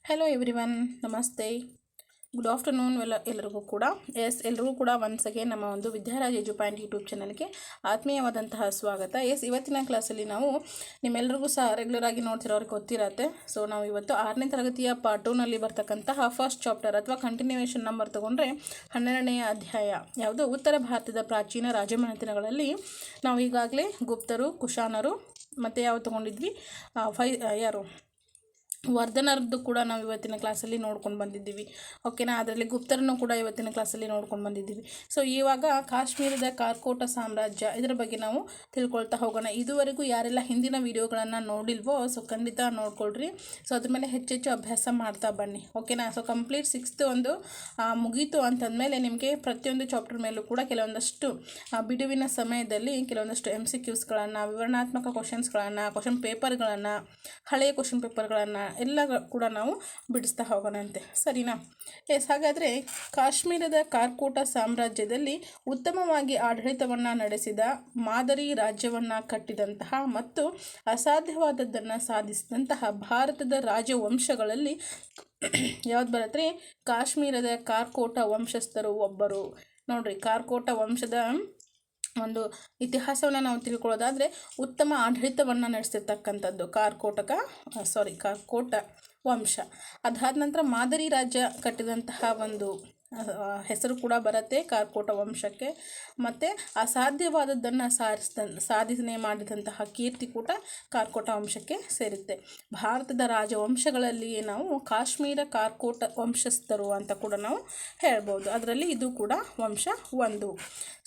Hello everyone, ನಮಸ್ತೆ, good afternoon ಎಲ್ಲರಿಗೂ ಕೂಡ. ಎಲ್ಲರಿಗೂ ಕೂಡ ಒನ್ಸ್ ಅಗೇನ್ ನಮ್ಮ ಒಂದು ವಿದ್ಯಾರಾಜ್ ಎಜು ಪಾಯಿಂಟ್ ಯೂಟ್ಯೂಬ್ ಚಾನಲ್ಗೆ ಆತ್ಮೀಯವಾದಂತಹ ಸ್ವಾಗತ. ಇವತ್ತಿನ ಕ್ಲಾಸಲ್ಲಿ ನಾವು ನಿಮ್ಮೆಲ್ಲರಿಗೂ ಸಹ ರೆಗ್ಯುಲರ್ ಆಗಿ ನೋಡ್ತಿರೋರಿಗೆ ಗೊತ್ತಿರತ್ತೆ. ಸೊ ನಾವು ಇವತ್ತು 6ನೇ ತರಗತಿಯ ಪಾರ್ಟ್ 2ನಲ್ಲಿ ಬರ್ತಕ್ಕಂತಹ ಫಸ್ಟ್ ಚಾಪ್ಟರ್ ಅಥವಾ ಕಂಟಿನ್ಯೂಯೇಷನ್ ನಂಬರ್ ತೊಗೊಂಡ್ರೆ 12ನೇ ಅಧ್ಯಾಯ ಯಾವುದು, ಉತ್ತರ ಭಾರತದ ಪ್ರಾಚೀನ ರಾಜಮನೆತನಗಳಲ್ಲಿ ನಾವು ಈಗಾಗಲೇ ಗುಪ್ತರು, ಕುಶಾನರು ಮತ್ತು ಯಾವ ತೊಗೊಂಡಿದ್ವಿ, ವರ್ಧನರದ್ದು ಕೂಡ ನಾವು ಇವತ್ತಿನ ಕ್ಲಾಸಲ್ಲಿ ನೋಡ್ಕೊಂಡು ಬಂದಿದ್ದೀವಿ. ಓಕೆನಾ. ಅದರಲ್ಲಿ ಗುಪ್ತರನ್ನು ಕೂಡ ಇವತ್ತಿನ ಕ್ಲಾಸಲ್ಲಿ ನೋಡ್ಕೊಂಡು ಬಂದಿದ್ದೀವಿ. ಸೊ ಇವಾಗ ಕಾಶ್ಮೀರದ ಕಾರ್ಕೋಟ ಸಾಮ್ರಾಜ್ಯ ಇದರ ಬಗ್ಗೆ ನಾವು ತಿಳ್ಕೊಳ್ತಾ ಹೋಗೋಣ. ಇದುವರೆಗೂ ಯಾರೆಲ್ಲ ಹಿಂದಿನ ವಿಡಿಯೋಗಳನ್ನು ನೋಡಿಲ್ವೋ ಸೊ ಖಂಡಿತ ನೋಡ್ಕೊಳ್ರಿ. ಸೊ ಅದ್ರ ಮೇಲೆ ಹೆಚ್ಚೆಚ್ಚು ಅಭ್ಯಾಸ ಮಾಡ್ತಾ ಬನ್ನಿ. ಓಕೆನಾ. ಸೊ ಕಂಪ್ಲೀಟ್ 6th ಒಂದು ಮುಗೀತು ಅಂತಂದಮೇಲೆ ನಿಮಗೆ ಪ್ರತಿಯೊಂದು ಚಾಪ್ಟರ್ ಮೇಲೂ ಕೂಡ ಕೆಲವೊಂದಷ್ಟು ಬಿಡುವಿನ ಸಮಯದಲ್ಲಿ ಕೆಲವೊಂದಷ್ಟು MCQsಗಳನ್ನು, ವಿವರಣಾತ್ಮಕ ಕ್ವಶನ್ಸ್ಗಳನ್ನು, ಕ್ವಶನ್ ಪೇಪರ್ಗಳನ್ನು, ಹಳೆಯ ಕ್ವಶನ್ ಪೇಪರ್ಗಳನ್ನು ಎಲ್ಲ ಕೂಡ ನಾವು ಬಿಡಿಸ್ತಾ ಹೋಗೋಣಂತೆ. ಸರಿನಾ. ಹಾಗಾದರೆ ಕಾಶ್ಮೀರದ ಕಾರ್ಕೋಟ ಸಾಮ್ರಾಜ್ಯದಲ್ಲಿ ಉತ್ತಮವಾಗಿ ಆಡಳಿತವನ್ನು ನಡೆಸಿದ, ಮಾದರಿ ರಾಜ್ಯವನ್ನು ಕಟ್ಟಿದಂತಹ ಮತ್ತು ಅಸಾಧ್ಯವಾದದ್ದನ್ನು ಸಾಧಿಸಿದಂತಹ ಭಾರತದ ರಾಜವಂಶಗಳಲ್ಲಿ ಯಾವ್ದು ಬರುತ್ತೆ? ಕಾಶ್ಮೀರದ ಕಾರ್ಕೋಟ ವಂಶಸ್ಥರು ಒಬ್ಬರು. ನೋಡ್ರಿ, ಕಾರ್ಕೋಟ ವಂಶದ ಒಂದು ಇತಿಹಾಸವನ್ನು ನಾವು ತಿಳ್ಕೊಳ್ಳೋದಾದರೆ ಉತ್ತಮ ಆಡಳಿತವನ್ನು ನಡೆಸಿರ್ತಕ್ಕಂಥದ್ದು ಕಾರ್ಕೋಟ ವಂಶ. ಅದಾದ ನಂತರ ಮಾದರಿ ರಾಜ್ಯ ಕಟ್ಟಿದಂತಹ ಒಂದು ಹೆಸರು ಕೂಡ ಬರುತ್ತೆ ಕಾರ್ಕೋಟ ವಂಶಕ್ಕೆ. ಮತ್ತು ಅಸಾಧ್ಯವಾದದ್ದನ್ನು ಸಾಧನೆ ಮಾಡಿದಂತಹ ಕೀರ್ತಿ ಕೂಡ ಕಾರ್ಕೋಟ ವಂಶಕ್ಕೆ ಸೇರುತ್ತೆ. ಭಾರತದ ರಾಜವಂಶಗಳಲ್ಲಿ ನಾವು ಕಾಶ್ಮೀರ ಕಾರ್ಕೋಟ ವಂಶಸ್ಥರು ಅಂತ ಕೂಡ ನಾವು ಹೇಳ್ಬೋದು. ಅದರಲ್ಲಿ ಇದು ಕೂಡ ವಂಶ ಒಂದು.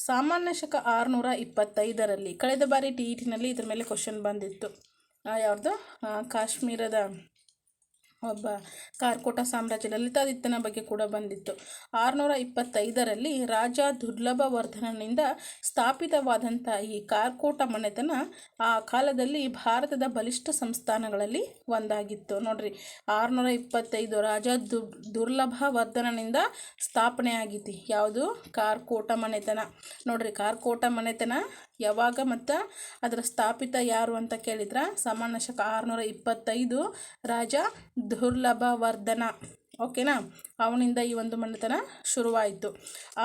ಸಾಮಾನ್ಯ ಶಕ 625ರಲ್ಲಿ ಕಳೆದ ಬಾರಿ TETನಲ್ಲಿ ಇದ್ರ ಮೇಲೆ ಕ್ವಶನ್ ಬಂದಿತ್ತು. ಯಾರ್ದು? ಕಾಶ್ಮೀರದ ಒಬ್ಬ ಕಾರ್ಕೋಟ ಸಾಮ್ರಾಜ್ಯ ಲಲಿತಾದಿತ್ಯನ ಬಗ್ಗೆ ಕೂಡ ಬಂದಿತ್ತು. 625ರಲ್ಲಿ ರಾಜ ದುರ್ಲಭ ವರ್ಧನನಿಂದ ಸ್ಥಾಪಿತವಾದಂಥ ಈ ಕಾರ್ಕೋಟ ಮನೆತನ ಆ ಕಾಲದಲ್ಲಿ ಭಾರತದ ಬಲಿಷ್ಠ ಸಂಸ್ಥಾನಗಳಲ್ಲಿ ಒಂದಾಗಿತ್ತು. ನೋಡ್ರಿ, 625 ರಾಜ ದುರ್ಲಭ ವರ್ಧನನಿಂದ ಸ್ಥಾಪನೆ ಆಗೈತಿ. ಯಾವುದು? ಕಾರ್ಕೋಟ ಮನೆತನ. ನೋಡ್ರಿ, ಕಾರ್ಕೋಟ ಮನೆತನ ಯಾವಾಗ ಮತ್ತು ಅದರ ಸ್ಥಾಪಿತ ಯಾರು ಅಂತ ಕೇಳಿದ್ರೆ ಸಾಮಾನ್ಯ ಶಕ 625 ರಾಜ ದುರ್ಲಭ ವರ್ಧನ. ಓಕೆನಾ. ಅವನಿಂದ ಈ ಒಂದು ಮನೆತನ ಶುರುವಾಯಿತು.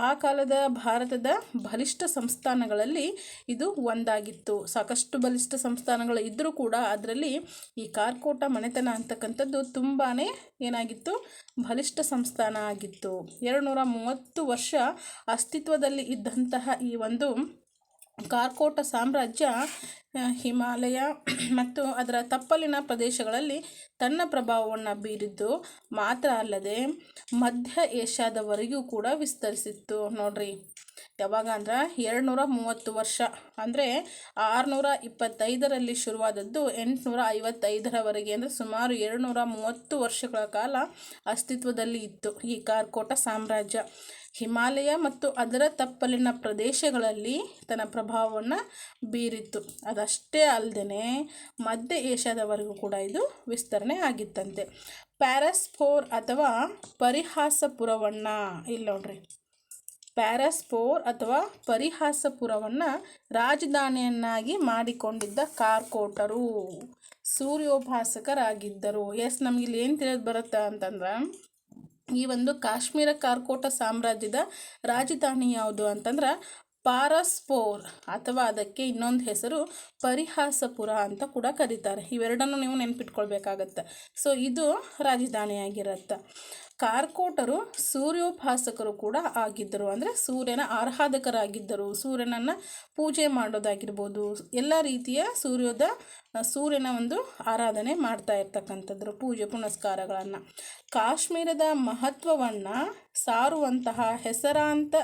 ಆ ಕಾಲದ ಭಾರತದ ಬಲಿಷ್ಠ ಸಂಸ್ಥಾನಗಳಲ್ಲಿ ಇದು ಒಂದಾಗಿತ್ತು. ಸಾಕಷ್ಟು ಬಲಿಷ್ಠ ಸಂಸ್ಥಾನಗಳು ಇದ್ದರೂ ಕೂಡ ಅದರಲ್ಲಿ ಈ ಕಾರ್ಕೋಟ ಮನೆತನ ಅಂತಕ್ಕಂಥದ್ದು ತುಂಬಾ ಏನಾಗಿತ್ತು? ಬಲಿಷ್ಠ ಸಂಸ್ಥಾನ ಆಗಿತ್ತು. 230 ವರ್ಷ ಅಸ್ತಿತ್ವದಲ್ಲಿ ಇದ್ದಂತಹ ಈ ಒಂದು ಕಾರ್ಕೋಟ ಸಾಮ್ರಾಜ್ಯ ಹಿಮಾಲಯ ಮತ್ತು ಅದರ ತಪ್ಪಲಿನ ಪ್ರದೇಶಗಳಲ್ಲಿ ತನ್ನ ಪ್ರಭಾವವನ್ನು ಬೀರಿದ್ದು ಮಾತ್ರ ಅಲ್ಲದೆ ಮಧ್ಯ ಏಷ್ಯಾದವರೆಗೂ ಕೂಡ ವಿಸ್ತರಿಸಿತ್ತು. ನೋಡ್ರಿ, ಯಾವಾಗ ಅಂದ್ರೆ 230 ವರ್ಷ ಅಂದರೆ 625ರಲ್ಲಿ ಶುರುವಾದದ್ದು 855ರವರೆಗೆ, ಅಂದರೆ ಸುಮಾರು 230 ವರ್ಷಗಳ ಕಾಲ ಅಸ್ತಿತ್ವದಲ್ಲಿ ಇತ್ತು ಈ ಕಾರ್ಕೋಟ ಸಾಮ್ರಾಜ್ಯ. ಹಿಮಾಲಯ ಮತ್ತು ಅದರ ತಪ್ಪಲಿನ ಪ್ರದೇಶಗಳಲ್ಲಿ ತನ್ನ ಪ್ರಭಾವವನ್ನು ಬೀರಿತ್ತು. ಅದಷ್ಟೇ ಅಲ್ಲದೆ ಮಧ್ಯ ಏಷ್ಯಾದವರೆಗೂ ಕೂಡ ಇದು ವಿಸ್ತರಣೆ ಆಗಿತ್ತಂತೆ. ಪ್ಯಾರಸ್ಪೋರ್ ಅಥವಾ ಪರಿಹಾಸಪುರವನ್ನು ಇಲ್ಲಿ ನೋಡ್ರಿ, ಪ್ಯಾರಸ್ಪೋರ್ ಅಥವಾ ಪರಿಹಾಸಪುರವನ್ನು ರಾಜಧಾನಿಯನ್ನಾಗಿ ಮಾಡಿಕೊಂಡಿದ್ದ ಕಾರ್ಕೋಟರು ಸೂರ್ಯೋಪಾಸಕರಾಗಿದ್ದರು. ನಮಗೆ ಇಲ್ಲಿ ಏನು ತಿಳಿದು ಬರುತ್ತೆ ಅಂತಂದ್ರೆ, ಈ ಒಂದು ಕಾಶ್ಮೀರ ಕಾರ್ಕೋಟ ಸಾಮ್ರಾಜ್ಯದ ರಾಜಧಾನಿ ಯಾವುದು ಅಂತಂದ್ರೆ ಪಾರಸ್ಪೋರ್, ಅಥವಾ ಅದಕ್ಕೆ ಇನ್ನೊಂದು ಹೆಸರು ಪರಿಹಾಸಪುರ ಅಂತ ಕೂಡ ಕರೀತಾರೆ. ಇವೆರಡನ್ನು ನೀವು ನೆನ್ಪಿಟ್ಕೊಳ್ಬೇಕಾಗತ್ತೆ. ಸೊ ಇದು ರಾಜಧಾನಿಯಾಗಿರುತ್ತೆ. ಕಾರ್ಕೋಟರು ಸೂರ್ಯೋಪಾಸಕರು ಕೂಡ ಆಗಿದ್ದರು, ಅಂದರೆ ಸೂರ್ಯನ ಆರಾಧಕರಾಗಿದ್ದರು. ಸೂರ್ಯನನ್ನು ಪೂಜೆ ಮಾಡೋದಾಗಿರ್ಬೋದು, ಎಲ್ಲ ರೀತಿಯ ಸೂರ್ಯನ ಒಂದು ಆರಾಧನೆ ಮಾಡ್ತಾ ಇರ್ತಕ್ಕಂಥದ್ರು, ಪೂಜೆ ಪುನಸ್ಕಾರಗಳನ್ನು. ಕಾಶ್ಮೀರದ ಮಹತ್ವವನ್ನು ಸಾರುವಂತಹ ಹೆಸರಾಂತ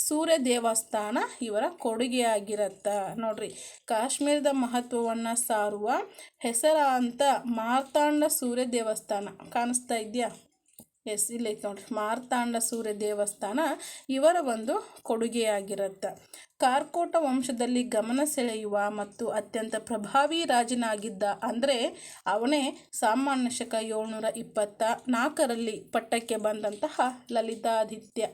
ಸೂರ್ಯ ದೇವಸ್ಥಾನ ಇವರ ಕೊಡುಗೆಯಾಗಿರುತ್ತೆ. ನೋಡ್ರಿ, ಕಾಶ್ಮೀರದ ಮಹತ್ವವನ್ನು ಸಾರುವ ಹೆಸರಾಂತ ಮಾರ್ತಾಂಡ ಸೂರ್ಯ ದೇವಸ್ಥಾನ ಕಾಣಿಸ್ತಾ ಇದೆಯಾ? ಇಲ್ಲೈತೆ ನೋಡ್ರಿ, ಮಾರ್ತಾಂಡ ಸೂರ್ಯ ದೇವಸ್ಥಾನ ಇವರ ಒಂದು ಕೊಡುಗೆಯಾಗಿರುತ್ತೆ. ಕಾರ್ಕೋಟ ವಂಶದಲ್ಲಿ ಗಮನ ಸೆಳೆಯುವ ಮತ್ತು ಅತ್ಯಂತ ಪ್ರಭಾವಿ ರಾಜನಾಗಿದ್ದ ಅಂದರೆ ಅವನೇ ಸಾಮಾನ್ಯ ಶಕ 724ರಲ್ಲಿ ಪಟ್ಟಕ್ಕೆ ಬಂದಂತಹ ಲಲಿತಾದಿತ್ಯ.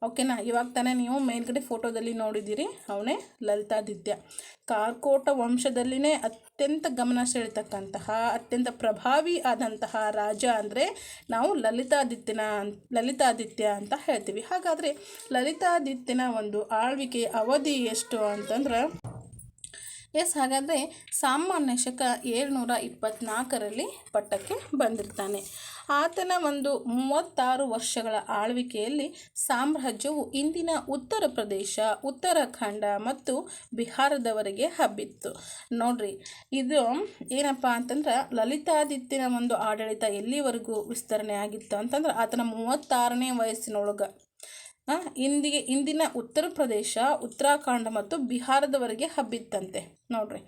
ಓಕೆನಾ. ಇವಾಗ ತಾನೇ ನೀವು ಮೇಲ್ಗಡೆ ಫೋಟೋದಲ್ಲಿ ನೋಡಿದ್ದೀರಿ, ಅವನೇ ಲಲಿತಾದಿತ್ಯ. ಕಾರ್ಕೋಟ ವಂಶದಲ್ಲಿನೇ ಅತ್ಯಂತ ಗಮನ ಸೆಳೀತಕ್ಕಂತಹ ಅತ್ಯಂತ ಪ್ರಭಾವಿ ಆದಂತಹ ರಾಜ ಅಂದರೆ ನಾವು ಲಲಿತಾದಿತ್ಯ ಅಂತ ಹೇಳ್ತೀವಿ. ಹಾಗಾದರೆ ಲಲಿತಾದಿತ್ಯನ ಒಂದು ಆಳ್ವಿಕೆಯ ಅವಧಿ ಎಷ್ಟು ಅಂತಂದ್ರೆ ಹಾಗಾದರೆ ಸಾಮಾನ್ಯ ಶಕ 724ರಲ್ಲಿ ಪಟ್ಟಕ್ಕೆ ಬಂದಿರ್ತಾನೆ. ಆತನ ಒಂದು 36 ವರ್ಷಗಳ ಆಳ್ವಿಕೆಯಲ್ಲಿ ಸಾಮ್ರಾಜ್ಯವು ಇಂದಿನ ಉತ್ತರ ಪ್ರದೇಶ, ಉತ್ತರಾಖಂಡ ಮತ್ತು ಬಿಹಾರದವರೆಗೆ ಹಬ್ಬಿತ್ತು. ನೋಡ್ರಿ, ಇದು ಏನಪ್ಪ ಅಂತಂದ್ರೆ ಲಲಿತಾದಿತ್ಯನ ಒಂದು ಆಡಳಿತ ಎಲ್ಲಿವರೆಗೂ ವಿಸ್ತರಣೆ ಆಗಿತ್ತು ಅಂತಂದ್ರೆ ಆತನ 36ನೇ ವಯಸ್ಸಿನೊಳಗೆ ಇಂದಿನ ಉತ್ತರ ಪ್ರದೇಶ, ಉತ್ತರಾಖಂಡ ಮತ್ತು ಬಿಹಾರದವರೆಗೆ ಹಬ್ಬಿತ್ತಂತೆ. ನೋಡ್ರಿ,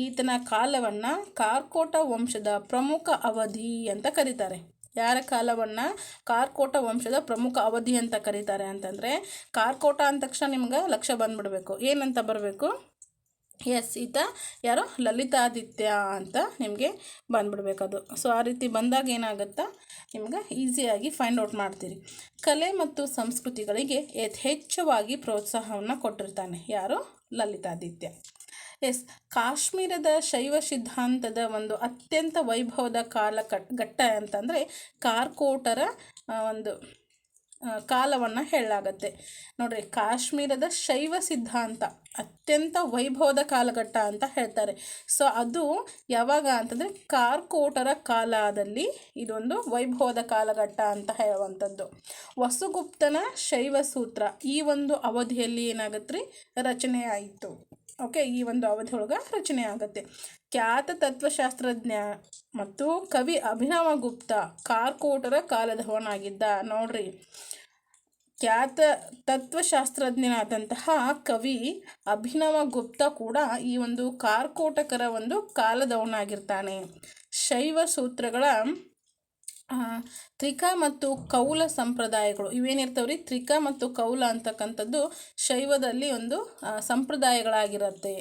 ಈತನ ಕಾಲವನ್ನು ಕಾರ್ಕೋಟ ವಂಶದ ಪ್ರಮುಖ ಅವಧಿ ಅಂತ ಕರೀತಾರೆ. ಯಾರ ಕಾಲವನ್ನು ಕಾರ್ಕೋಟ ವಂಶದ ಪ್ರಮುಖ ಅವಧಿ ಅಂತ ಕರೀತಾರೆ ಅಂತಂದರೆ, ಕಾರ್ಕೋಟ ಅಂದ ತಕ್ಷಣ ನಿಮ್ಗೆ ಲಕ್ಷ್ಯ ಬಂದ್ಬಿಡಬೇಕು. ಏನಂತ ಬರಬೇಕು? ಈತ ಯಾರೋ ಲಲಿತಾದಿತ್ಯ ಅಂತ ನಿಮಗೆ ಬಂದ್ಬಿಡ್ಬೇಕದು. ಸೊ ಆ ರೀತಿ ಬಂದಾಗ ಏನಾಗುತ್ತಾ ನಿಮ್ಗೆ ಈಸಿಯಾಗಿ ಫೈಂಡ್ ಔಟ್ ಮಾಡ್ತೀರಿ. ಕಲೆ ಮತ್ತು ಸಂಸ್ಕೃತಿಗಳಿಗೆ ಯಥೇಚ್ಛವಾಗಿ ಪ್ರೋತ್ಸಾಹವನ್ನು ಕೊಟ್ಟಿರ್ತಾನೆ ಯಾರು? ಲಲಿತಾದಿತ್ಯ. ಕಾಶ್ಮೀರದ ಶೈವ ಸಿದ್ಧಾಂತದ ಒಂದು ಅತ್ಯಂತ ವೈಭವದ ಘಟ್ಟ ಅಂತಂದರೆ ಕಾರ್ಕೋಟರ ಒಂದು ಕಾಲವನ್ನು ಹೇಳಲಾಗತ್ತೆ. ನೋಡ್ರಿ, ಕಾಶ್ಮೀರದ ಶೈವ ಸಿದ್ಧಾಂತ ಅತ್ಯಂತ ವೈಭವದ ಕಾಲಘಟ್ಟ ಅಂತ ಹೇಳ್ತಾರೆ. ಸೊ ಅದು ಯಾವಾಗ ಅಂತಂದರೆ ಕಾರ್ಕೋಟರ ಕಾಲದಲ್ಲಿ ಇದೊಂದು ವೈಭವದ ಕಾಲಘಟ್ಟ ಅಂತ ಹೇಳುವಂಥದ್ದು. ವಸುಗುಪ್ತನ ಶೈವ ಸೂತ್ರ ಈ ಒಂದು ಅವಧಿಯಲ್ಲಿ ಏನಾಗತ್ತೆ ರೀ ರಚನೆ ಆಯಿತು. ಓಕೆ, ಈ ಒಂದು ಅವಧಿ ಒಳಗೆ ರಚನೆ ಆಗುತ್ತೆ. ಖ್ಯಾತ ತತ್ವಶಾಸ್ತ್ರಜ್ಞ ಮತ್ತು ಕವಿ ಅಭಿನವ ಗುಪ್ತ ಕಾರ್ಕೋಟರ ಕಾಲದವನಾಗಿದ್ದ. ನೋಡ್ರಿ, ಖ್ಯಾತ ತತ್ವಶಾಸ್ತ್ರಜ್ಞನಾದಂತಹ ಕವಿ ಅಭಿನವ ಗುಪ್ತ ಕೂಡ ಈ ಒಂದು ಕಾರ್ಕೋಟಕರ ಒಂದು ಕಾಲದವನಾಗಿರ್ತಾನೆ. ಶೈವ ಸೂತ್ರಗಳ ತ್ರಿಕ ಮತ್ತು ಕೌಲ ಸಂಪ್ರದಾಯಗಳು ಇವೇನಿರ್ತಾವ್ರಿ, ತ್ರಿಕ ಮತ್ತು ಕೌಲ ಅಂತಕ್ಕಂಥದ್ದು ಶೈವದಲ್ಲಿ ಒಂದು ಸಂಪ್ರದಾಯಗಳಾಗಿರುತ್ತೆ.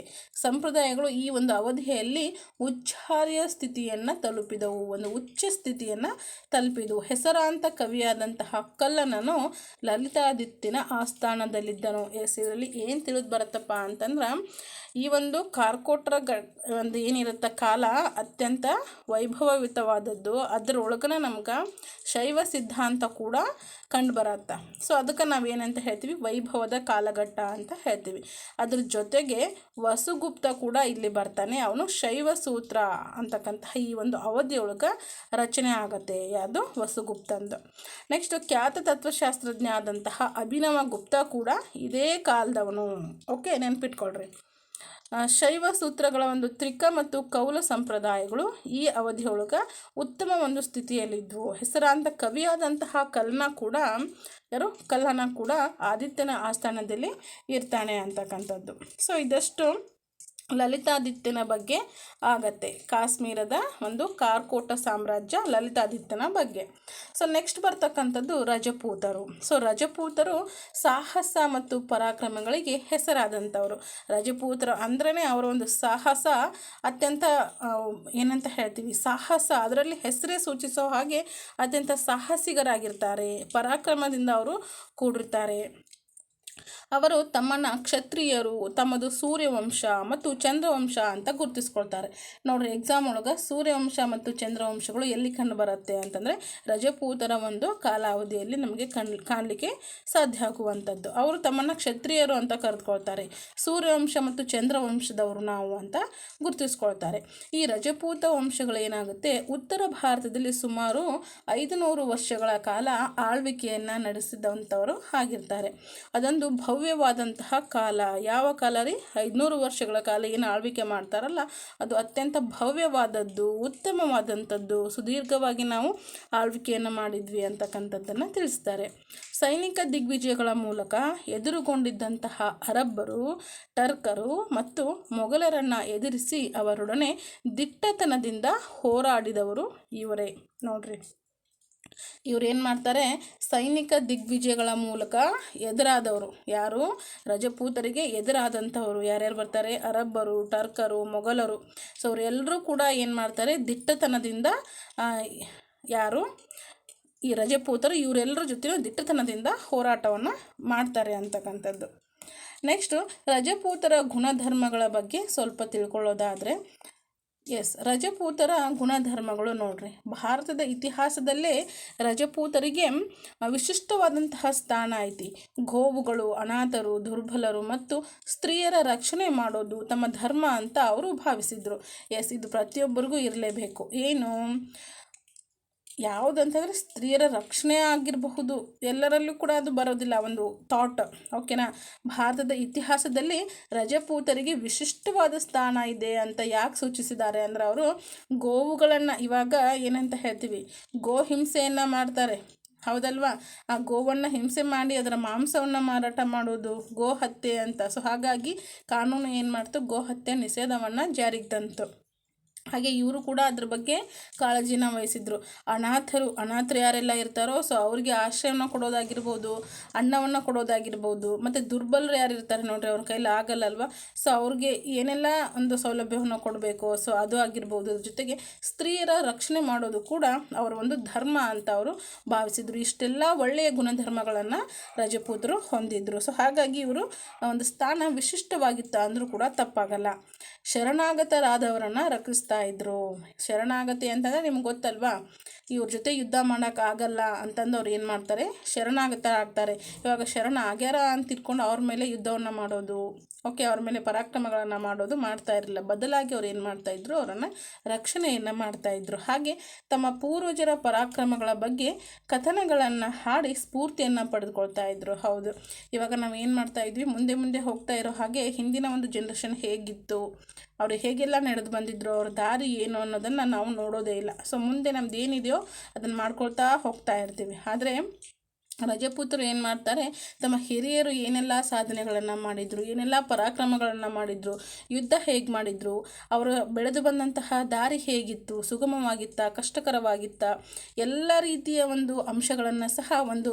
ಸಂಪ್ರದಾಯಗಳು ಈ ಒಂದು ಅವಧಿಯಲ್ಲಿ ಉಚ್ಚಾರ್ಯ ಸ್ಥಿತಿಯನ್ನು ತಲುಪಿದವು, ಒಂದು ಉಚ್ಚ ಸ್ಥಿತಿಯನ್ನು ತಲುಪಿದವು. ಹೆಸರಾಂತ ಕವಿಯಾದಂತಹ ಕಲ್ಲನನು ಲಲಿತಾದಿತ್ಯನ ಆಸ್ಥಾನದಲ್ಲಿದ್ದನು. ಇದರಲ್ಲಿ ಏನು ತಿಳಿದು ಬರುತ್ತಪ್ಪ ಅಂತಂದ್ರೆ, ಈ ಒಂದು ಕಾರ್ಕೋಟರ ಒಂದು ಏನಿರುತ್ತೆ ಕಾಲ ಅತ್ಯಂತ ವೈಭವಯುತವಾದದ್ದು. ಅದರೊಳಗನ ನಮ್ಗೆ ಶೈವ ಸಿದ್ಧಾಂತ ಕೂಡ ಕಂಡು ಬರತ್ತೆ. ಸೊ ಅದಕ್ಕೆ ನಾವೇನಂತ ಹೇಳ್ತೀವಿ? ವೈಭವದ ಕಾಲಘಟ್ಟ ಅಂತ ಹೇಳ್ತೀವಿ. ಅದ್ರ ಜೊತೆಗೆ ವಸುಗುಪ್ತ ಕೂಡ ಇಲ್ಲಿ ಬರ್ತಾನೆ. ಅವನು ಶೈವ ಸೂತ್ರ ಅಂತಕ್ಕಂತಹ ಈ ಒಂದು ಅವಧಿಯೊಳಗೆ ರಚನೆ ಆಗುತ್ತೆ. ಯಾವುದು? ವಸುಗುಪ್ತಂದು. ನೆಕ್ಸ್ಟ್ ಖ್ಯಾತ ತತ್ವಶಾಸ್ತ್ರಜ್ಞ ಆದಂತಹ ಅಭಿನವ ಗುಪ್ತ ಕೂಡ ಇದೇ ಕಾಲದವನು. ಓಕೆ, ನೆನ್ಪಿಟ್ಕೊಳ್ರಿ. ಶೈವ ಸೂತ್ರಗಳ ಒಂದು ತ್ರಿಕ ಮತ್ತು ಕೌಲ ಸಂಪ್ರದಾಯಗಳು ಈ ಅವಧಿಯೊಳಗೆ ಉತ್ತಮ ಒಂದು ಸ್ಥಿತಿಯಲ್ಲಿದ್ದವು. ಹೆಸರಾಂತ ಕವಿಯಾದಂತಹ ಕಲ್ಲನ ಕೂಡ ಆದಿತ್ಯನ ಆಸ್ಥಾನದಲ್ಲಿ ಇರ್ತಾನೆ ಅಂತಕ್ಕಂಥದ್ದು. ಸೊ ಇದಷ್ಟು ಲಲಿತಾದಿತ್ಯನ ಬಗ್ಗೆ ಆಗತ್ತೆ. ಕಾಶ್ಮೀರದ ಒಂದು ಕಾರ್ಕೋಟ ಸಾಮ್ರಾಜ್ಯ ಲಲಿತಾದಿತ್ಯನ ಬಗ್ಗೆ. ಸೊ ನೆಕ್ಸ್ಟ್ ಬರ್ತಕ್ಕಂಥದ್ದು ರಜಪೂತರು. ಸೊ ರಜಪೂತರು ಸಾಹಸ ಮತ್ತು ಪರಾಕ್ರಮಗಳಿಗೆ ಹೆಸರಾದಂಥವರು. ರಜಪೂತರು ಅಂದ್ರೇ ಅವರ ಒಂದು ಸಾಹಸ ಅತ್ಯಂತ ಏನಂತ ಹೇಳ್ತೀವಿ, ಸಾಹಸ ಅದರಲ್ಲಿ ಹೆಸರೇ ಸೂಚಿಸೋ ಹಾಗೆ ಅತ್ಯಂತ ಸಾಹಸಿಗರಾಗಿರ್ತಾರೆ. ಪರಾಕ್ರಮದಿಂದ ಅವರು ಕೂಡಿರ್ತಾರೆ. ಅವರು ತಮ್ಮನ್ನು ಕ್ಷತ್ರಿಯರು, ತಮ್ಮದು ಸೂರ್ಯವಂಶ ಮತ್ತು ಚಂದ್ರವಂಶ ಅಂತ ಗುರುತಿಸ್ಕೊಳ್ತಾರೆ. ನೋಡ್ರಿ, ಎಕ್ಸಾಮ್ ಒಳಗೆ ಸೂರ್ಯವಂಶ ಮತ್ತು ಚಂದ್ರವಂಶಗಳು ಎಲ್ಲಿ ಕಂಡು ಬರುತ್ತೆ ಅಂತಂದರೆ ರಜಪೂತರ ಒಂದು ಕಾಲಾವಧಿಯಲ್ಲಿ ನಮಗೆ ಕಾಣಲಿಕ್ಕೆ ಸಾಧ್ಯ ಆಗುವಂಥದ್ದು. ಅವರು ತಮ್ಮನ್ನು ಕ್ಷತ್ರಿಯರು ಅಂತ ಕರೆದುಕೊಳ್ತಾರೆ. ಸೂರ್ಯವಂಶ ಮತ್ತು ಚಂದ್ರವಂಶದವರು ನಾವು ಅಂತ ಗುರುತಿಸ್ಕೊಳ್ತಾರೆ. ಈ ರಜಪೂತ ವಂಶಗಳೇನಾಗುತ್ತೆ, ಉತ್ತರ ಭಾರತದಲ್ಲಿ ಸುಮಾರು 500 ವರ್ಷಗಳ ಕಾಲ ಆಳ್ವಿಕೆಯನ್ನು ನಡೆಸಿದಂಥವರು ಆಗಿರ್ತಾರೆ. ಅದೊಂದು ಭವ್ಯವಾದಂತಹ ಕಾಲ. ಯಾವ ಕಾಲ ರೀ? 500 ವರ್ಷಗಳ ಕಾಲ ಏನು ಆಳ್ವಿಕೆ ಮಾಡ್ತಾರಲ್ಲ ಅದು ಅತ್ಯಂತ ಭವ್ಯವಾದದ್ದು, ಉತ್ತಮವಾದಂಥದ್ದು. ಸುದೀರ್ಘವಾಗಿ ನಾವು ಆಳ್ವಿಕೆಯನ್ನು ಮಾಡಿದ್ವಿ ಅಂತಕ್ಕಂಥದ್ದನ್ನು ತಿಳಿಸ್ತಾರೆ. ಸೈನಿಕ ದಿಗ್ವಿಜಯಗಳ ಮೂಲಕ ಎದುರುಗೊಂಡಿದ್ದಂತಹ ಅರಬ್ಬರು, ಟರ್ಕರು ಮತ್ತು ಮೊಘಲರನ್ನು ಎದುರಿಸಿ ಅವರೊಡನೆ ದಿಟ್ಟತನದಿಂದ ಹೋರಾಡಿದವರು ಇವರೇ. ನೋಡ್ರಿ, ಇವ್ರು ಏನು ಮಾಡ್ತಾರೆ? ಸೈನಿಕ ದಿಗ್ವಿಜಯಗಳ ಮೂಲಕ ಎದುರಾದವರು ಯಾರು? ರಜಪೂತರಿಗೆ ಎದುರಾದಂಥವರು ಯಾರ್ಯಾರು ಬರ್ತಾರೆ? ಅರಬ್ಬರು, ಟರ್ಕರು, ಮೊಘಲರು. ಸೊ ಅವರೆಲ್ಲರೂ ಕೂಡ ಏನು ಮಾಡ್ತಾರೆ? ದಿಟ್ಟತನದಿಂದ ಯಾರು ಈ ರಜಪೂತರು ಇವರೆಲ್ಲರ ಜೊತೆ ದಿಟ್ಟತನದಿಂದ ಹೋರಾಟವನ್ನು ಮಾಡ್ತಾರೆ ಅಂತಕ್ಕಂಥದ್ದು. ನೆಕ್ಸ್ಟು ರಜಪೂತರ ಗುಣಧರ್ಮಗಳ ಬಗ್ಗೆ ಸ್ವಲ್ಪ ತಿಳ್ಕೊಳ್ಳೋದಾದರೆ, ರಜಪೂತರ ಗುಣಧರ್ಮಗಳು ನೋಡ್ರಿ, ಭಾರತದ ಇತಿಹಾಸದಲ್ಲೇ ರಜಪೂತರಿಗೆ ವಿಶಿಷ್ಟವಾದಂತಹ ಸ್ಥಾನ ಐತಿ. ಗೋವುಗಳು, ಅನಾಥರು, ದುರ್ಬಲರು ಮತ್ತು ಸ್ತ್ರೀಯರ ರಕ್ಷಣೆ ಮಾಡೋದು ತಮ್ಮ ಧರ್ಮ ಅಂತ ಅವರು ಭಾವಿಸಿದರು. ಇದು ಪ್ರತಿಯೊಬ್ಬರಿಗೂ ಇರಲೇಬೇಕು. ಏನು ಯಾವುದಂತಂದರೆ ಸ್ತ್ರೀಯರ ರಕ್ಷಣೆ ಆಗಿರಬಹುದು, ಎಲ್ಲರಲ್ಲೂ ಕೂಡ ಅದು ಬರೋದಿಲ್ಲ ಒಂದು ಥಾಟ್. ಓಕೆನಾ. ಭಾರತದ ಇತಿಹಾಸದಲ್ಲಿ ರಜಪೂತರಿಗೆ ವಿಶಿಷ್ಟವಾದ ಸ್ಥಾನ ಇದೆ ಅಂತ ಯಾಕೆ ಸೂಚಿಸಿದ್ದಾರೆ ಅಂದರೆ, ಅವರು ಗೋವುಗಳನ್ನು ಇವಾಗ ಏನಂತ ಹೇಳ್ತೀವಿ, ಗೋ ಹಿಂಸೆಯನ್ನು ಮಾಡ್ತಾರೆ, ಹೌದಲ್ವಾ. ಆ ಗೋವನ್ನು ಹಿಂಸೆ ಮಾಡಿ ಅದರ ಮಾಂಸವನ್ನು ಮಾರಾಟ ಮಾಡೋದು ಗೋ ಹತ್ಯೆ ಅಂತ. ಸೊ ಹಾಗಾಗಿ ಕಾನೂನು ಏನು ಮಾಡ್ತು, ಗೋ ಹತ್ಯೆ ನಿಷೇಧವನ್ನು ಜಾರಿಗೆ ತಂತು. ಹಾಗೆ ಇವರು ಕೂಡ ಅದ್ರ ಬಗ್ಗೆ ಕಾಳಜಿನ ವಹಿಸಿದ್ರು. ಅನಾಥರು ಯಾರೆಲ್ಲ ಇರ್ತಾರೋ ಸೊ ಅವ್ರಿಗೆ ಆಶ್ರಯವನ್ನು ಕೊಡೋದಾಗಿರ್ಬೋದು, ಅನ್ನವನ್ನು ಕೊಡೋದಾಗಿರ್ಬೋದು, ಮತ್ತು ದುರ್ಬಲರು ಯಾರು ಇರ್ತಾರೆ ನೋಡ್ರಿ, ಅವ್ರ ಕೈಲಿ ಆಗಲ್ಲಲ್ವ, ಸೊ ಅವ್ರಿಗೆ ಏನೆಲ್ಲ ಒಂದು ಸೌಲಭ್ಯವನ್ನು ಕೊಡಬೇಕು ಸೊ ಅದು ಆಗಿರ್ಬೋದು. ಅದ್ರ ಜೊತೆಗೆ ಸ್ತ್ರೀಯರ ರಕ್ಷಣೆ ಮಾಡೋದು ಕೂಡ ಅವರ ಒಂದು ಧರ್ಮ ಅಂತ ಅವರು ಭಾವಿಸಿದ್ರು. ಇಷ್ಟೆಲ್ಲ ಒಳ್ಳೆಯ ಗುಣಧರ್ಮಗಳನ್ನು ರಜಪೂತರು ಹೊಂದಿದ್ರು. ಸೊ ಹಾಗಾಗಿ ಇವರು ಒಂದು ಸ್ಥಾನ ವಿಶಿಷ್ಟವಾಗಿತ್ತು ಅಂದರೂ ಕೂಡ ತಪ್ಪಾಗಲ್ಲ. ಶರಣಾಗತರಾದವರನ್ನು ರಕ್ಷಿಸ್ತಾ ಇದ್ರು. ಶರಣಾಗತಿ ಅಂತಂದರೆ ನಿಮ್ಗೆ ಗೊತ್ತಲ್ವಾ, ಇವ್ರ ಜೊತೆ ಯುದ್ಧ ಮಾಡೋಕ್ಕಾಗಲ್ಲ ಅಂತಂದು ಅವ್ರು ಏನು ಮಾಡ್ತಾರೆ, ಶರಣಾಗತರಾಗ್ತಾರೆ. ಇವಾಗ ಶರಣ ಆಗ್ಯಾರ ಅಂತ ಇಟ್ಕೊಂಡು ಅವ್ರ ಮೇಲೆ ಯುದ್ಧವನ್ನು ಮಾಡೋದು, ಅವ್ರ ಮೇಲೆ ಪರಾಕ್ರಮಗಳನ್ನು ಮಾಡೋದು ಮಾಡ್ತಾ ಇರಲಿಲ್ಲ. ಬದಲಾಗಿ ಅವ್ರು ಏನು ಮಾಡ್ತಾಯಿದ್ರು, ಅವರನ್ನು ರಕ್ಷಣೆಯನ್ನು ಮಾಡ್ತಾಯಿದ್ರು. ಹಾಗೆ ತಮ್ಮ ಪೂರ್ವಜರ ಪರಾಕ್ರಮಗಳ ಬಗ್ಗೆ ಕಥನಗಳನ್ನು ಹಾಡಿ ಸ್ಫೂರ್ತಿಯನ್ನು ಪಡೆದುಕೊಳ್ತಾ ಇದ್ರು. ಹೌದು, ಇವಾಗ ನಾವು ಏನು ಮಾಡ್ತಾ ಇದ್ವಿ, ಮುಂದೆ ಹೋಗ್ತಾ ಇರೋ ಹಾಗೆ ಹಿಂದಿನ ಒಂದು ಜನ್ರೇಷನ್ ಹೇಗಿತ್ತು, ಅವರು ಹೇಗೆಲ್ಲ ನಡೆದು ಬಂದಿದ್ರು, ಅವ್ರ ದಾರಿ ಏನು ಅನ್ನೋದನ್ನು ನಾವು ನೋಡೋದೇ ಇಲ್ಲ. ಸೊ ಮುಂದೆ ನಮ್ದು ಏನಿದೆಯೋ ಅದನ್ನು ಮಾಡ್ಕೊಳ್ತಾ ಹೋಗ್ತಾ ಇರ್ತೀವಿ. ಆದರೆ ರಜಪೂತರು ಏನು ಮಾಡ್ತಾರೆ, ತಮ್ಮ ಹಿರಿಯರು ಏನೆಲ್ಲ ಸಾಧನೆಗಳನ್ನು ಮಾಡಿದರು, ಏನೆಲ್ಲ ಪರಾಕ್ರಮಗಳನ್ನು ಮಾಡಿದರು, ಯುದ್ಧ ಹೇಗೆ ಮಾಡಿದರು, ಅವರು ಬೆಳೆದು ಬಂದಂತಹ ದಾರಿ ಹೇಗಿತ್ತು, ಸುಗಮವಾಗಿತ್ತಾ, ಕಷ್ಟಕರವಾಗಿತ್ತಾ, ಎಲ್ಲ ರೀತಿಯ ಒಂದು ಅಂಶಗಳನ್ನು ಸಹ ಒಂದು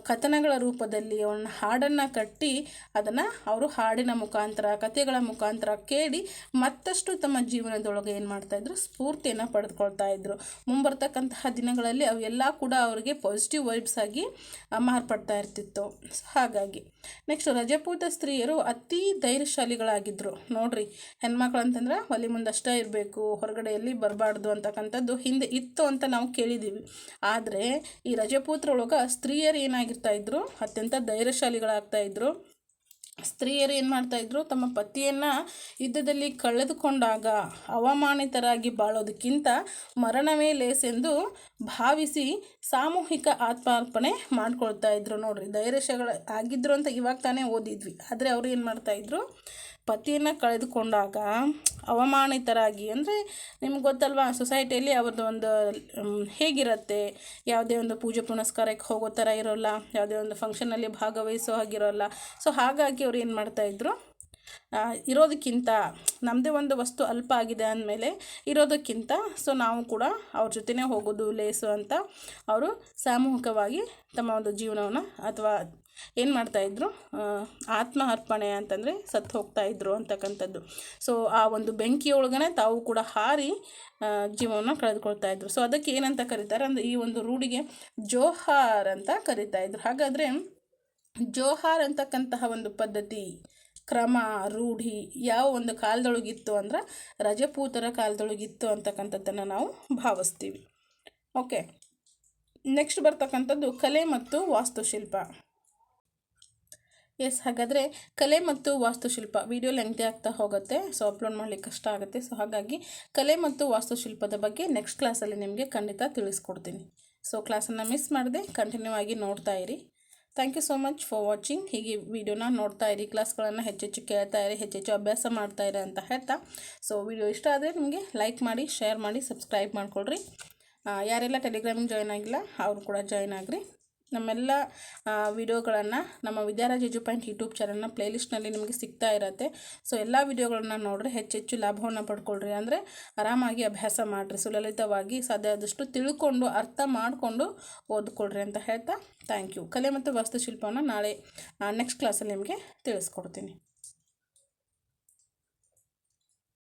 ಕಥನಗಳ ರೂಪದಲ್ಲಿ ಅವನ್ನ ಹಾಡನ್ನು ಕಟ್ಟಿ ಅದನ್ನು ಅವರು ಹಾಡಿನ ಮುಖಾಂತರ, ಕಥೆಗಳ ಮುಖಾಂತರ ಕೇಳಿ ಮತ್ತಷ್ಟು ತಮ್ಮ ಜೀವನದೊಳಗೆ ಏನು ಮಾಡ್ತಾಯಿದ್ರು, ಸ್ಫೂರ್ತಿಯನ್ನು ಪಡೆದುಕೊಳ್ತಾ ಇದ್ರು. ಮುಂಬರ್ತಕ್ಕಂತಹ ದಿನಗಳಲ್ಲಿ ಅವೆಲ್ಲ ಕೂಡ ಅವರಿಗೆ ಪಾಸಿಟಿವ್ ವೈಬ್ಸ್ ಆಗಿ ಮಾರ್ಪಡ್ತಾ ಇರ್ತಿತ್ತು. ಹಾಗಾಗಿ ನೆಕ್ಸ್ಟ್ ರಜಪೂತ ಸ್ತ್ರೀಯರು ಅತಿ ಧೈರ್ಯಶಾಲಿಗಳಾಗಿದ್ದರು. ನೋಡ್ರಿ, ಹೆಣ್ಮಕ್ಳು ಅಂತಂದ್ರೆ ಒಲೆ ಮುಂದಷ್ಟೇ ಇರಬೇಕು, ಹೊರಗಡೆ ಎಲ್ಲಿ ಬರಬಾರ್ದು ಅಂತಕ್ಕಂಥದ್ದು ಹಿಂದೆ ಇತ್ತು ಅಂತ ನಾವು ಕೇಳಿದ್ದೀವಿ. ಆದರೆ ಈ ರಜಪೂತ್ರೊಳಗೆ ಸ್ತ್ರೀಯರು ಏನಾಗಿರ್ತಾ ಇದ್ರು, ಅತ್ಯಂತ ಧೈರ್ಯಶಾಲಿಗಳಾಗ್ತಾಯಿದ್ರು. ಸ್ತ್ರೀಯರು ಏನು ಮಾಡ್ತಾಯಿದ್ರು, ತಮ್ಮ ಪತಿಯನ್ನು ಯುದ್ಧದಲ್ಲಿ ಕಳೆದುಕೊಂಡಾಗ ಅವಮಾನಿತರಾಗಿ ಬಾಳೋದಕ್ಕಿಂತ ಮರಣವೇ ಲೇಸೆಂದು ಭಾವಿಸಿ ಸಾಮೂಹಿಕ ಆತ್ಮಾರ್ಪಣೆ ಮಾಡ್ಕೊಳ್ತಾ ಇದ್ರು. ನೋಡ್ರಿ, ಆಗಿದ್ರು ಅಂತ ಇವಾಗ ತಾನೇ ಓದಿದ್ವಿ. ಆದರೆ ಅವರು ಏನು ಮಾಡ್ತಾಯಿದ್ರು, ಪತಿಯನ್ನು ಕಳೆದುಕೊಂಡಾಗ ಅವಮಾನಿತರಾಗಿ, ಅಂದರೆ ನಿಮ್ಗೆ ಗೊತ್ತಲ್ವಾ ಸೊಸೈಟಿಯಲ್ಲಿ ಅವ್ರದ್ದು ಒಂದು ಹೇಗಿರುತ್ತೆ, ಯಾವುದೇ ಒಂದು ಪೂಜೆ ಪುನಸ್ಕಾರಕ್ಕೆ ಹೋಗೋ ಥರ ಇರೋಲ್ಲ, ಯಾವುದೇ ಒಂದು ಫಂಕ್ಷನಲ್ಲಿ ಭಾಗವಹಿಸೋ ಹಾಗಿರೋಲ್ಲ. ಸೊ ಹಾಗಾಗಿ ಅವ್ರು ಏನು ಮಾಡ್ತಾಯಿದ್ರು, ಇರೋದಕ್ಕಿಂತ ನಮ್ಮದೇ ಒಂದು ವಸ್ತು ಅಲ್ಪ ಆಗಿದೆ ಅಂದಮೇಲೆ ಇರೋದಕ್ಕಿಂತ ಸೊ ನಾವು ಕೂಡ ಅವ್ರ ಜೊತೆನೇ ಹೋಗೋದು ಲೇಸು ಅಂತ ಅವರು ಸಾಮೂಹಿಕವಾಗಿ ತಮ್ಮ ಒಂದು ಜೀವನವನ್ನು ಅಥವಾ ಏನು ಮಾಡ್ತಾಯಿದ್ರು, ಆತ್ಮ ಅರ್ಪಣೆ ಅಂತಂದರೆ ಸತ್ತು ಹೋಗ್ತಾಯಿದ್ರು ಅಂತಕ್ಕಂಥದ್ದು. ಸೊ ಆ ಒಂದು ಬೆಂಕಿಯೊಳಗನೆ ತಾವು ಕೂಡ ಹಾರಿ ಜೀವವನ್ನು ಕಳೆದುಕೊಳ್ತಾಯಿದ್ರು. ಸೊ ಅದಕ್ಕೆ ಏನಂತ ಕರೀತಾರೆ ಅಂದರೆ, ಈ ಒಂದು ರೂಢಿಗೆ ಜೋಹಾರ್ ಅಂತ ಕರೀತಾಯಿದ್ರು. ಹಾಗಾದರೆ ಜೋಹಾರ್ ಅಂತಕ್ಕಂತಹ ಒಂದು ಪದ್ಧತಿ, ಕ್ರಮ, ರೂಢಿ ಯಾವ ಒಂದು ಕಾಲದೊಳಗಿತ್ತು ಅಂದ್ರೆ ರಜಪೂತರ ಕಾಲದೊಳಗಿತ್ತು ಅಂತಕ್ಕಂಥದ್ದನ್ನು ನಾವು ಭಾವಿಸ್ತೀವಿ. ಓಕೆ, ನೆಕ್ಸ್ಟ್ ಬರ್ತಕ್ಕಂಥದ್ದು ಕಲೆ ಮತ್ತು ವಾಸ್ತುಶಿಲ್ಪ. ಹಾಗಾದರೆ ಕಲೆ ಮತ್ತು ವಾಸ್ತುಶಿಲ್ಪ ವಿಡಿಯೋ ಲೆಂಗ್ತಿ ಆಗ್ತಾ ಹೋಗುತ್ತೆ, ಸೊ ಅಪ್ಲೋಡ್ ಮಾಡಲಿಕ್ಕೆ ಕಷ್ಟ ಆಗುತ್ತೆ. ಸೊ ಹಾಗಾಗಿ ಕಲೆ ಮತ್ತು ವಾಸ್ತುಶಿಲ್ಪದ ಬಗ್ಗೆ ನೆಕ್ಸ್ಟ್ ಕ್ಲಾಸಲ್ಲಿ ನಿಮಗೆ ಖಂಡಿತ ತಿಳಿಸ್ಕೊಡ್ತೀನಿ. ಸೊ ಕ್ಲಾಸನ್ನು ಮಿಸ್ ಮಾಡದೆ ಕಂಟಿನ್ಯೂ ಆಗಿ ನೋಡ್ತಾ ಇರಿ. Thank you so much for watching. ಹೀಗೆ ವಿಡಿಯೋನ ನೋಡ್ತಾ ಇರಿ, ಕ್ಲಾಸ್ಗಳನ್ನು ಹೆಚ್ಚೆಚ್ಚು ಕೇಳ್ತಾ ಇರಿ, ಹೆಚ್ಚೆಚ್ಚು ಅಭ್ಯಾಸ ಮಾಡ್ತಾ ಇರಿ ಅಂತ ಹೇಳ್ತಾ, ಸೊ ವಿಡಿಯೋ ಇಷ್ಟ ಆದರೆ ನಿಮಗೆ ಲೈಕ್ ಮಾಡಿ, ಶೇರ್ ಮಾಡಿ, ಸಬ್ಸ್ಕ್ರೈಬ್ ಮಾಡ್ಕೊಳ್ರಿ. ಯಾರೆಲ್ಲ ಟೆಲಿಗ್ರಾಮಿಗೆ ಜಾಯ್ನ್ ಆಗಿಲ್ಲ ಅವರು ಕೂಡ ಜಾಯ್ನ್ ಆಗಿರಿ. ನಮ್ಮೆಲ್ಲ ವಿಡಿಯೋಗಳನ್ನು ನಮ್ಮ ವಿದ್ಯಾರಾಜ್ ಎಜುಪಾಯಿಂಟ್ ಯೂಟ್ಯೂಬ್ ಚಾನಲ್ನ ಪ್ಲೇಲಿಸ್ಟ್ನಲ್ಲಿ ನಿಮಗೆ ಸಿಗ್ತಾ ಇರುತ್ತೆ. ಸೊ ಎಲ್ಲ ವಿಡಿಯೋಗಳನ್ನ ನೋಡ್ರಿ, ಹೆಚ್ಚೆಚ್ಚು ಲಾಭವನ್ನು ಪಡ್ಕೊಳ್ರಿ. ಅಂದರೆ ಆರಾಮಾಗಿ ಅಭ್ಯಾಸ ಮಾಡಿರಿ, ಸುಲಲಿತವಾಗಿ ಸಾಧ್ಯ ಆದಷ್ಟು ತಿಳ್ಕೊಂಡು ಅರ್ಥ ಮಾಡಿಕೊಂಡು ಓದ್ಕೊಳ್ರಿ ಅಂತ ಹೇಳ್ತಾ ಥ್ಯಾಂಕ್ ಯು. ಕಲೆ ಮತ್ತು ವಾಸ್ತುಶಿಲ್ಪವನ್ನು ನಾಳೆ ನೆಕ್ಸ್ಟ್ ಕ್ಲಾಸಲ್ಲಿ ನಿಮಗೆ ತಿಳಿಸ್ಕೊಡ್ತೀನಿ.